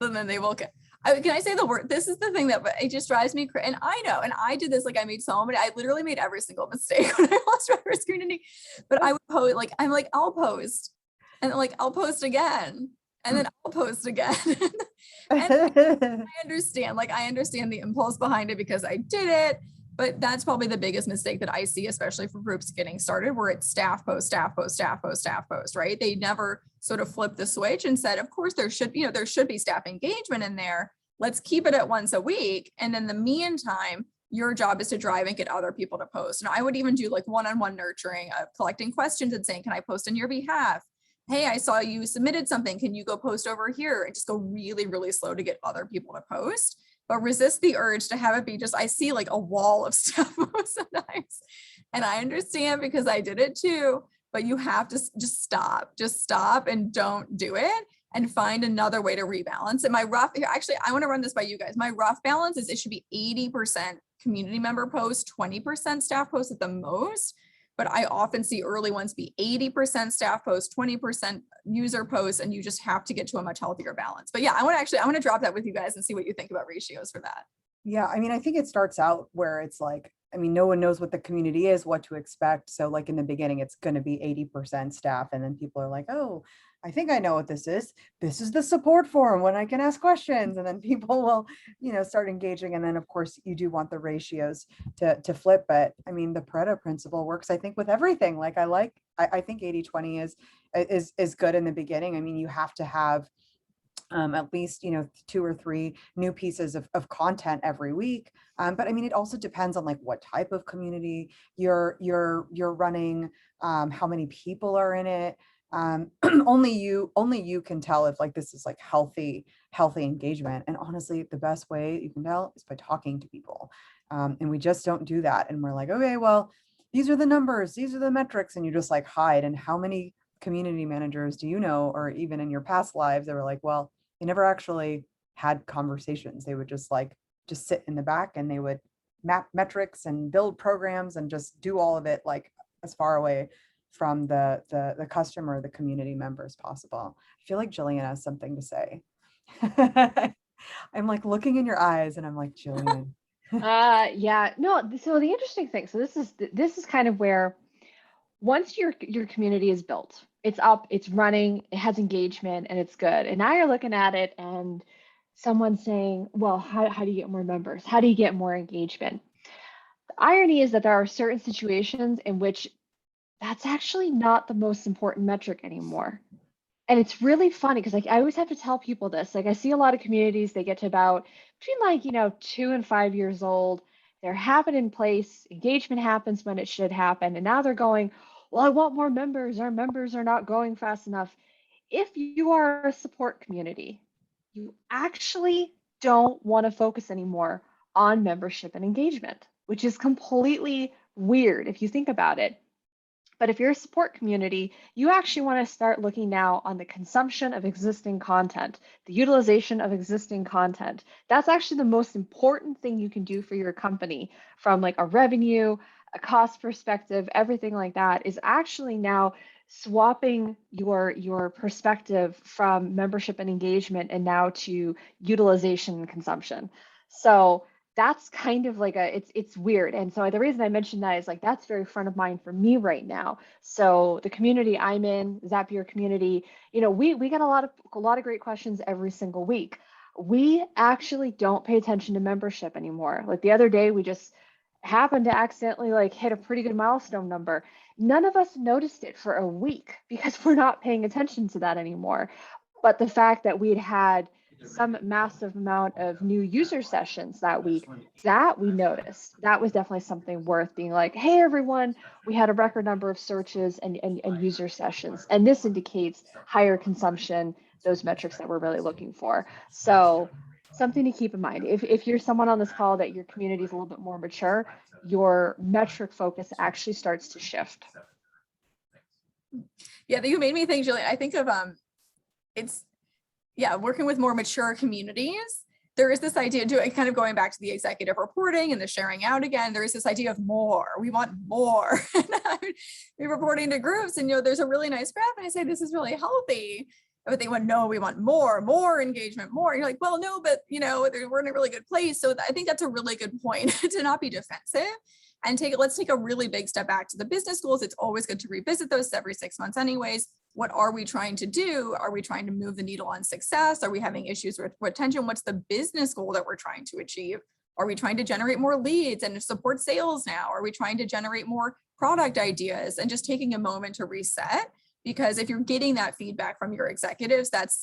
then they will get. Can I say the word? This is the thing that it just drives me crazy. And I know, and I did this, like I made so many, I literally made every single mistake when I lost members community, but I would post, like, I'm like, I'll post and like, I'll post again. And then I'll post again. And I understand the impulse behind it because I did it. But that's probably the biggest mistake that I see, especially for groups getting started, where it's staff post, staff post, staff post, staff post, right? They never sort of flipped the switch and said, of course, there should be staff engagement in there. Let's keep it at once a week. And in the meantime, your job is to drive and get other people to post. And I would even do like one-on-one nurturing of collecting questions and saying, can I post on your behalf? Hey, I saw you submitted something. Can you go post over here? And just go really, really slow to get other people to post. But resist the urge to have it be just, I see like a wall of stuff sometimes. And I understand because I did it too, but you have to just stop and don't do it and find another way to rebalance. And actually, I want to run this by you guys. My rough balance is it should be 80% community member posts, 20% staff posts at the most. But I often see early ones be 80% staff posts, 20% user posts, and you just have to get to a much healthier balance. But yeah, I want to drop that with you guys and see what you think about ratios for that. Yeah, I mean, I think it starts out where it's like, I mean, no one knows what the community is, what to expect. So like in the beginning, it's going to be 80% staff. And then people are like, oh, I think I know what this is. This is the support forum when I can ask questions. And then people will, start engaging. And then of course you do want the ratios to flip. But I mean, the Pareto principle works, I think, with everything. Like I think 80-20 is good in the beginning. I mean, you have to have at least 2 or 3 new pieces of content every week. But I mean, it also depends on like what type of community you're running, how many people are in it. Only you can tell if like this is like healthy engagement. And honestly, the best way you can tell is by talking to people. And we just don't do that. And we're like, okay, well, these are the numbers, these are the metrics, and you just like hide. And how many community managers do you know, or even in your past lives, that were like, well, they never actually had conversations. They would just sit in the back and they would map metrics and build programs and just do all of it like as far away from the customer, the community member as possible. I feel like Jillian has something to say. I'm like looking in your eyes and I'm like, Jillian. Yeah, no, so the interesting thing, so this is kind of where once your community is built, it's up, it's running, it has engagement, and it's good. And now you're looking at it and someone's saying, well, how do you get more members? How do you get more engagement? The irony is that there are certain situations in which that's actually not the most important metric anymore. And it's really funny because like I always have to tell people this. Like I see a lot of communities, they get to about between like 2 and 5 years old. They're having in place, engagement happens when it should happen. And now they're going, well, I want more members. Our members are not growing fast enough. If you are a support community, you actually don't want to focus anymore on membership and engagement, which is completely weird if you think about it. But if you're a support community, you actually want to start looking now on the consumption of existing content, the utilization of existing content. That's actually the most important thing you can do for your company from like a revenue, a cost perspective, everything like that is actually now swapping your perspective from membership and engagement and now to utilization and consumption. So that's kind of like it's weird. And so the reason I mentioned that is like that's very front of mind for me right now. So the community I'm in, Zapier community, we get a lot of great questions every single week. We actually don't pay attention to membership anymore. Like the other day, we just happened to accidentally like hit a pretty good milestone number. None of us noticed it for a week because we're not paying attention to that anymore. But the fact that we'd had some massive amount of new user sessions that week, that we noticed, that was definitely something worth being like, hey, everyone, we had a record number of searches and user sessions. And this indicates higher consumption, those metrics that we're really looking for. So something to keep in mind. If you're someone on this call that your community is a little bit more mature, your metric focus actually starts to shift. Yeah, you made me think, Julie. I think of working with more mature communities. There is this idea to kind of going back to the executive reporting and the sharing out again. There is this idea of more. We want more. And I would be reporting to groups, and there's a really nice graph, and I say this is really healthy. But they went, no, we want more engagement, more. And you're like, well, no, but we're in a really good place. So I think that's a really good point to not be defensive and let's take a really big step back to the business goals. It's always good to revisit those every 6 months anyways. What are we trying to do? Are we trying to move the needle on success? Are we having issues with retention? What's the business goal that we're trying to achieve? Are we trying to generate more leads and support sales now? Are we trying to generate more product ideas? And just taking a moment to reset. Because if you're getting that feedback from your executives, that's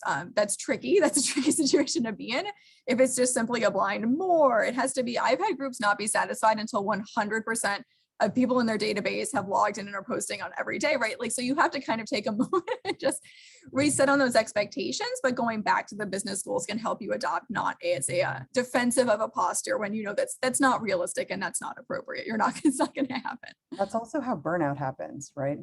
tricky. That's a tricky situation to be in. If it's just simply a blind more, it has to be. I've had groups not be satisfied until 100% of people in their database have logged in and are posting on every day, right? Like, so you have to kind of take a moment and just reset on those expectations. But going back to the business goals can help you adopt not as a defensive of a posture when that's not realistic and that's not appropriate. It's not going to happen. That's also how burnout happens, right?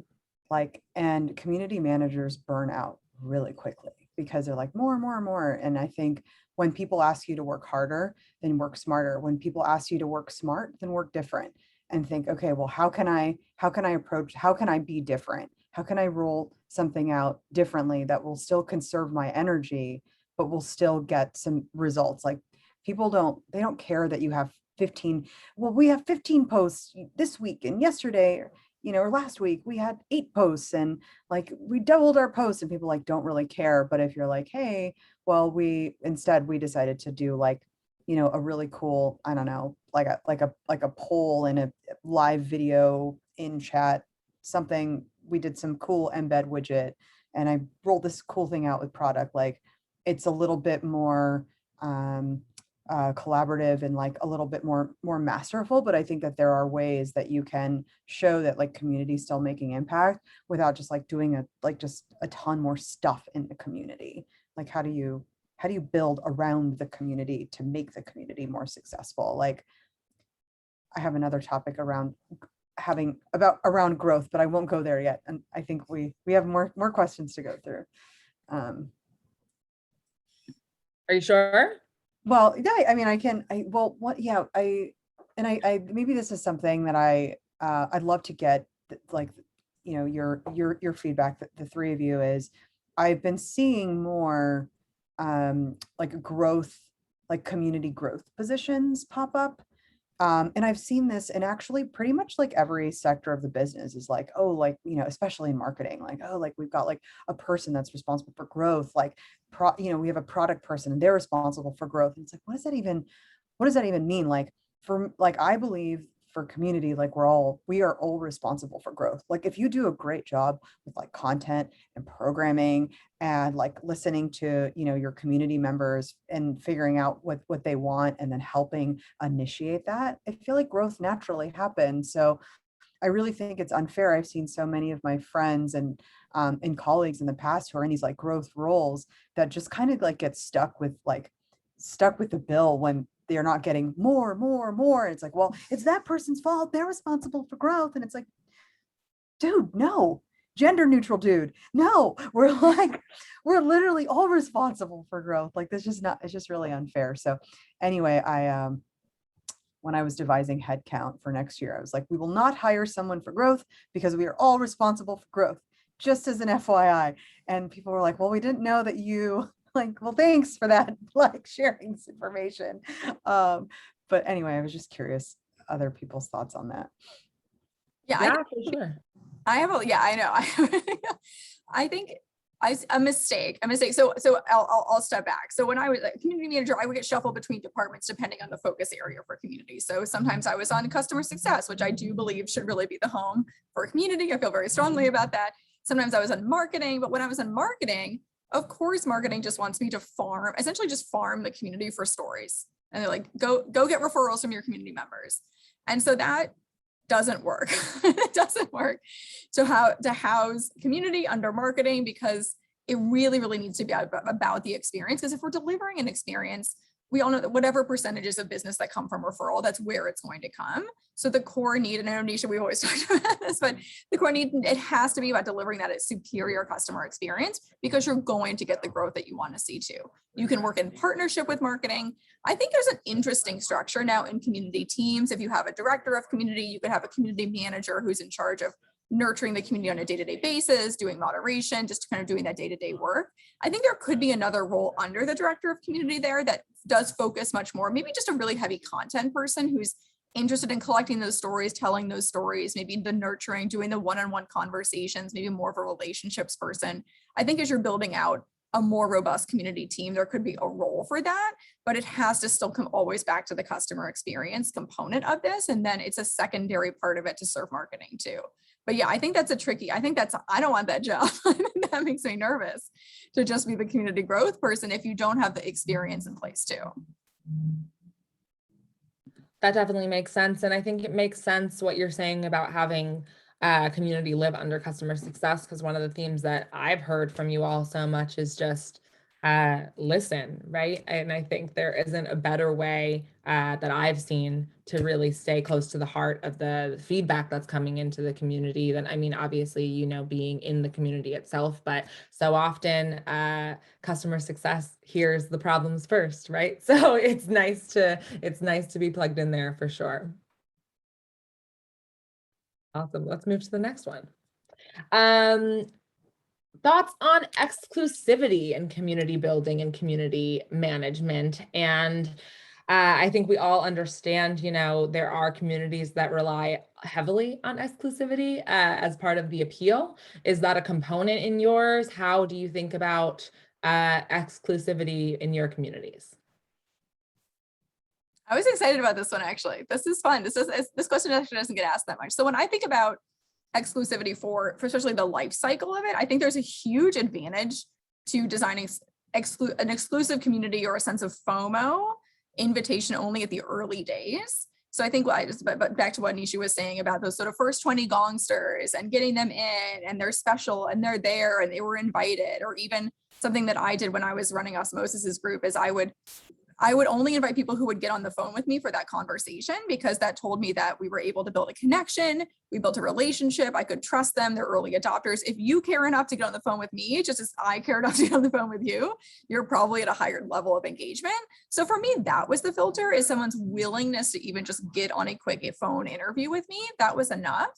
And community managers burn out really quickly because they're like more and more and more. And I think when people ask you to work harder, then work smarter. When people ask you to work smart, then work different and think, okay, well, how can I be different? How can I roll something out differently that will still conserve my energy, but will still get some results? Like people don't care that you have 15. Well, we have 15 posts this week and yesterday, or last week we had 8 posts and like we doubled our posts, and people like don't really care. But if you're like, hey, well, we decided to do like, a really cool, I don't know, like a poll and a live video in chat, something, we did some cool embed widget and I rolled this cool thing out with product. Like it's a little bit more collaborative and like a little bit more masterful. But I think that there are ways that you can show that like community still making impact without just like doing just a ton more stuff in the community. Like how do you build around the community to make the community more successful? Like I have another topic around growth, but I won't go there yet. And I think we have more questions to go through. Are you sure? Well, yeah, I mean, maybe this is something that I'd love to get, like, your feedback, the three of you, is I've been seeing more like growth, like community growth positions pop up. And I've seen this in actually pretty much like every sector of the business is like, oh, like, especially in marketing, like, oh, like we've got like a person that's responsible for growth. Like, we have a product person and they're responsible for growth. And it's like, what does that even mean? Like I believe for community, like we are all responsible for growth. Like if you do a great job with like content and programming and like listening to, your community members and figuring out what they want and then helping initiate that, I feel like growth naturally happens. So I really think it's unfair. I've seen so many of my friends and colleagues in the past who are in these like growth roles that just kind of like get stuck with the bill when they're not getting more. It's like, well, it's that person's fault. They're responsible for growth. And it's like, dude, no, gender neutral, dude. No, we're like, we're literally all responsible for growth. Like, this just not, it's just really unfair. So anyway, when I was devising headcount for next year, I was like, we will not hire someone for growth because we are all responsible for growth, just as an FYI. And people were like, well, we didn't know that you, like, well, thanks for that, like, sharing this information. But anyway, I was just curious other people's thoughts on that. Yeah, for sure. I know. I think a mistake. So I'll step back. So when I was a community manager, I would get shuffled between departments depending on the focus area for community. So sometimes I was on customer success, which I do believe should really be the home for a community. I feel very strongly about that. Sometimes I was on marketing, but when I was in marketing, of course, marketing just wants me to essentially just farm the community for stories. And they're like, go get referrals from your community members. And so that doesn't work. It doesn't work to house community under marketing, because it really, really needs to be about the experience. Because if we're delivering an experience, we all know that whatever percentages of business that come from referral, that's where it's going to come. So the core need, and I know, Nisha, we've always talked about this, but the core need, it has to be about delivering that superior customer experience, because you're going to get the growth that you want to see too. You can work in partnership with marketing. I think there's an interesting structure now in community teams. If you have a director of community, you could have a community manager who's in charge of nurturing the community on a day-to-day basis, doing moderation, just kind of doing that day-to-day work. I think there could be another role under the director of community there that does focus much more, maybe just a really heavy content person who's interested in collecting those stories, telling those stories, maybe the nurturing, doing the one-on-one conversations, maybe more of a relationships person. I think as you're building out a more robust community team, there could be a role for that, but it has to still come always back to the customer experience component of this. And then it's a secondary part of it to serve marketing too. But yeah, I think that's I don't want that job. That makes me nervous to just be the community growth person if you don't have the experience in place too. That definitely makes sense. And I think it makes sense what you're saying about having community live under customer success, because one of the themes that I've heard from you all so much is just listen, right? And I think there isn't a better way that I've seen to really stay close to the heart of the feedback that's coming into the community than, I mean, obviously, you know, being in the community itself, but so often customer success hears the problems first, right? So it's nice to be plugged in there for sure. Awesome. Let's move to the next one. Thoughts on exclusivity and community building and community management. And I think we all understand, you know, there are communities that rely heavily on exclusivity as part of the appeal. Is that a component in yours? How do you think about exclusivity in your communities? I was excited about this one, actually. This is fun. This question actually doesn't get asked that much. So when I think about exclusivity for especially the life cycle of it, I think there's a huge advantage to designing an exclusive community or a sense of FOMO, invitation only, at the early days. So I think but back to what Nisha was saying about those sort of first 20 gongsters and getting them in, and they're special and they're there and they were invited. Or even something that I did when I was running Osmosis's group is I would only invite people who would get on the phone with me for that conversation, because that told me that we were able to build a connection. We built a relationship. I could trust them. They're early adopters. If you care enough to get on the phone with me, just as I care enough to get on the phone with you, you're probably at a higher level of engagement. So for me, that was the filter, is someone's willingness to even just get on a quick phone interview with me. That was enough.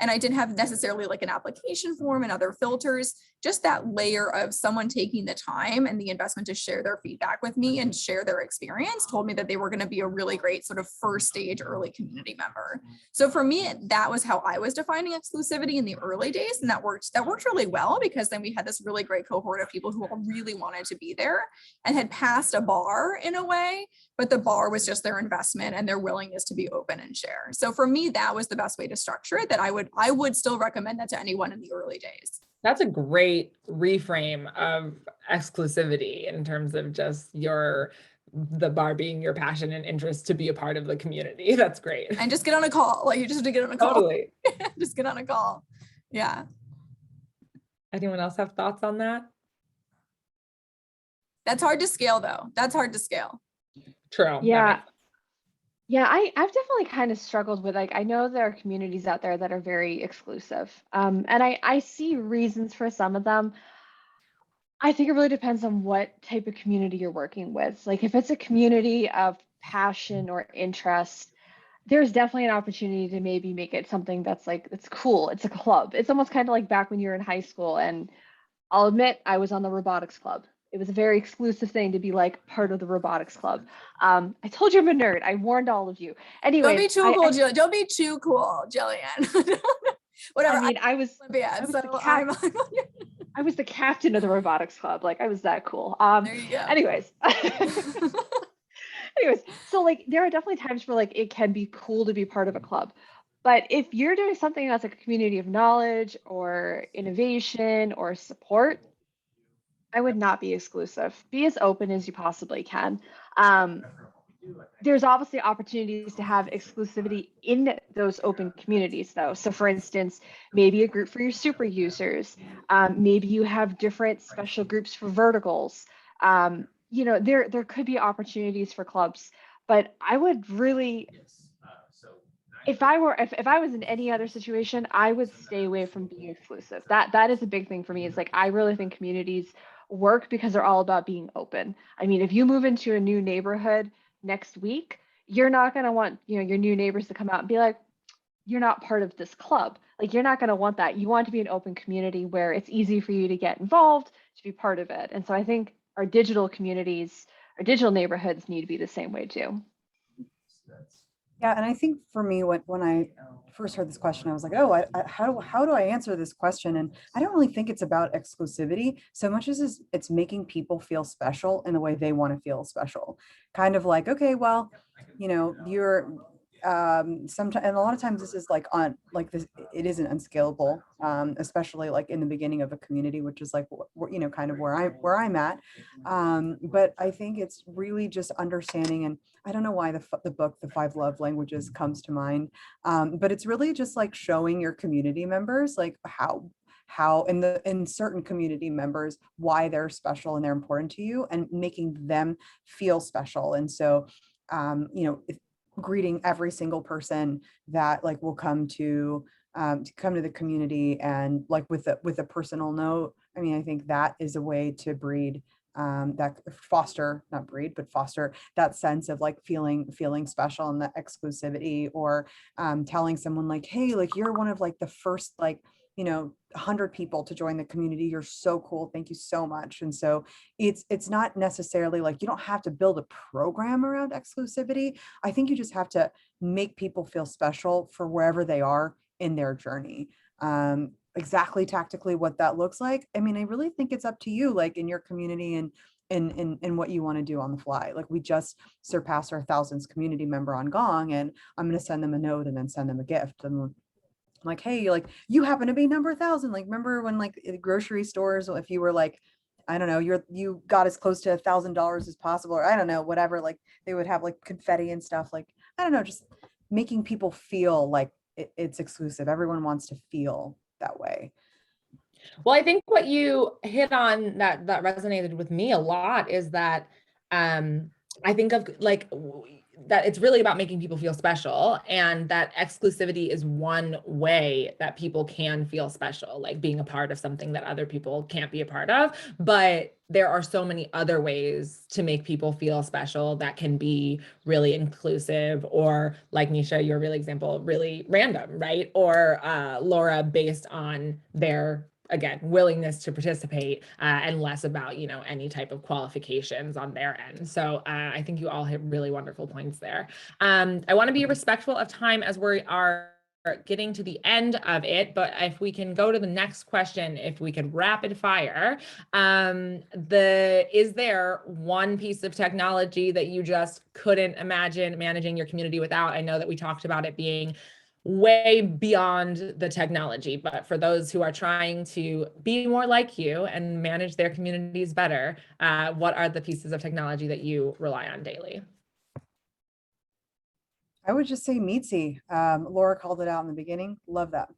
And I didn't have necessarily like an application form and other filters, just that layer of someone taking the time and the investment to share their feedback with me and share their experience told me that they were going to be a really great sort of first stage early community member. So for me, that was how I was defining exclusivity in the early days. And that worked really well, because then we had this really great cohort of people who all really wanted to be there and had passed a bar in a way, but the bar was just their investment and their willingness to be open and share. So for me, that was the best way to structure it, that I would still recommend that to anyone in the early days. That's a great reframe of exclusivity in terms of just the bar being your passion and interest to be a part of the community. That's great. And just get on a call. Like, you just have to get on a call. Totally. Just get on a call. Yeah. Anyone else have thoughts on that? That's hard to scale though. That's hard to scale. True. Yeah. Yeah, I've definitely kind of struggled with, like, I know there are communities out there that are very exclusive. And I see reasons for some of them. I think it really depends on what type of community you're working with. Like if it's a community of passion or interest, there's definitely an opportunity to maybe make it something that's like, it's cool. It's a club. It's almost kind of like back when you were in high school. And I'll admit I was on the robotics club. It was a very exclusive thing to be like part of the robotics club. I told you I'm a nerd. I warned all of you. Don't be Anyways, too cool, Jillian. Don't be too cool, Jillian. Whatever. I mean, I was Olympiad, the so I'm like, I was the captain of the robotics club. Like I was that cool. there you go. Anyways. Anyways, so like there are definitely times where like it can be cool to be part of a club. But if you're doing something that's like a community of knowledge or innovation or support, I would not be exclusive. Be as open as you possibly can. There's obviously opportunities to have exclusivity in those open communities though. So for instance, maybe a group for your super users, maybe you have different special groups for verticals. You know, there could be opportunities for clubs, but I would really, if I was in any other situation, I would stay away from being exclusive. That is a big thing for me. It's like I really think communities work because they're all about being open. I mean, if you move into a new neighborhood next week, you're not going to want, you know, your new neighbors to come out and be like, you're not part of this club. Like you're not going to want that. You want to be an open community where it's easy for you to get involved, to be part of it. And so I think our digital communities, our digital neighborhoods need to be the same way too. Yeah, and I think for me, when I first heard this question, I was like, oh, how do I answer this question? And I don't really think it's about exclusivity so much as it's making people feel special in the way they want to feel special. Kind of like, okay, well, you know, you're sometimes, and a lot of times this is like on like this, it isn't unscalable, especially like in the beginning of a community, which is like, you know, kind of where I'm at. But I think it's really just understanding, and I don't know why the book, The Five Love Languages, comes to mind. But it's really just like showing your community members like how in certain community members, why they're special and they're important to you, and making them feel special. And so, you know, greeting every single person that like will come to the community, and like with a personal note. I mean, I think that is a way to breed that foster, not breed, but foster that sense of like feeling special, and the exclusivity, or telling someone like, hey, like you're one of like the first, like, you know, 100 people to join the community. You're so cool. Thank you so much. And so it's not necessarily like, you don't have to build a program around exclusivity. I think you just have to make people feel special for wherever they are in their journey. Exactly tactically what that looks like, I mean, I really think it's up to you, like in your community and in what you want to do on the fly. Like we just surpassed our 1,000th community member on Gong, and I'm going to send them a note and then send them a gift. And like, hey, like you happen to be number 1,000. Like, remember when like the grocery stores, if you were like, I don't know, you got as close to $1,000 as possible, or I don't know, whatever, like they would have like confetti and stuff. Like, I don't know, just making people feel like it's exclusive. Everyone wants to feel that way. Well, I think what you hit on that resonated with me a lot is that I think of like that it's really about making people feel special, and that exclusivity is one way that people can feel special, like being a part of something that other people can't be a part of. But there are so many other ways to make people feel special that can be really inclusive, or like Nisha, your real example, really random, right? Or Laura, based on their, again, willingness to participate, and less about, you know, any type of qualifications on their end. So I think you all hit really wonderful points there. I want to be respectful of time as we are getting to the end of it, but if we can go to the next question, if we could rapid fire, is there one piece of technology that you just couldn't imagine managing your community without? I know that we talked about it being way beyond the technology, but for those who are trying to be more like you and manage their communities better, what are the pieces of technology that you rely on daily? I would just say Meetsy. Laura called it out in the beginning. Love that.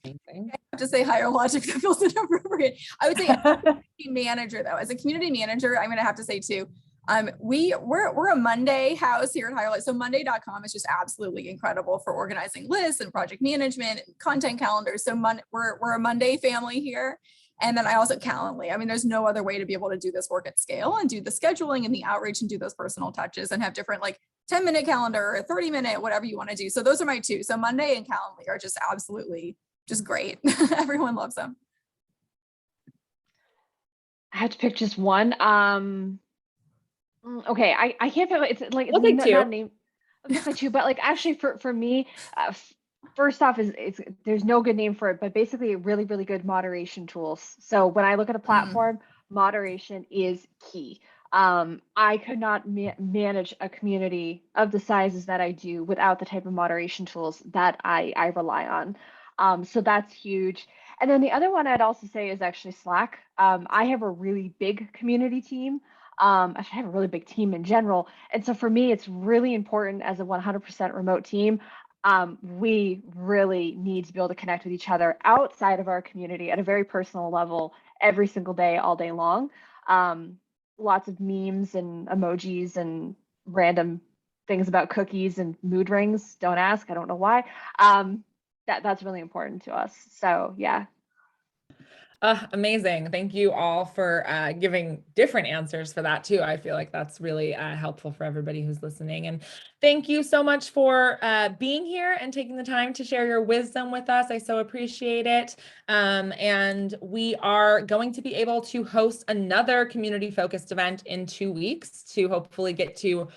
Amazing. I have to say higher logic, that feels inappropriate. I would say as a community manager though, as a community manager, I'm going to have to say too, We're a Monday house here at Highlight. So Monday.com is just absolutely incredible for organizing lists and project management and content calendars. So we're a Monday family here. And then I also Calendly. I mean, there's no other way to be able to do this work at scale and do the scheduling and the outreach and do those personal touches and have different like 10-minute calendar or 30-minute, whatever you want to do. So those are my two. So Monday and Calendly are just absolutely just great. Everyone loves them. I have to pick just one. Okay, I can't pick. It's like We'll pick not two. a name. I'll pick my two, but like actually for me, first off is there's no good name for it, but basically really good moderation tools. So when I look at a platform, moderation is key. I could not manage a community of the sizes that I do without the type of moderation tools that I rely on. So that's huge. And then the other one I'd also say is actually Slack. I have a really big community team. I have a really big team in general. And so for me, it's really important as a 100% remote team. We really need to be able to connect with each other outside of our community at a very personal level every single day, all day long. Lots of memes and emojis and random things about cookies and mood rings. Don't ask, I don't know why. That's really important to us. So yeah. Amazing. Thank you all for giving different answers for that too. I feel like that's really helpful for everybody who's listening. And thank you so much for being here and taking the time to share your wisdom with us. I so appreciate it. And we are going to be able to host another community-focused event in 2 weeks to hopefully get to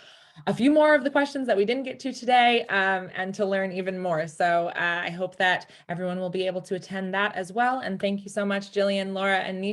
a few more of the questions that we didn't get to today and to learn even more. So I hope that everyone will be able to attend that as well. And thank you so much, Jillian, Laura, and Nisha.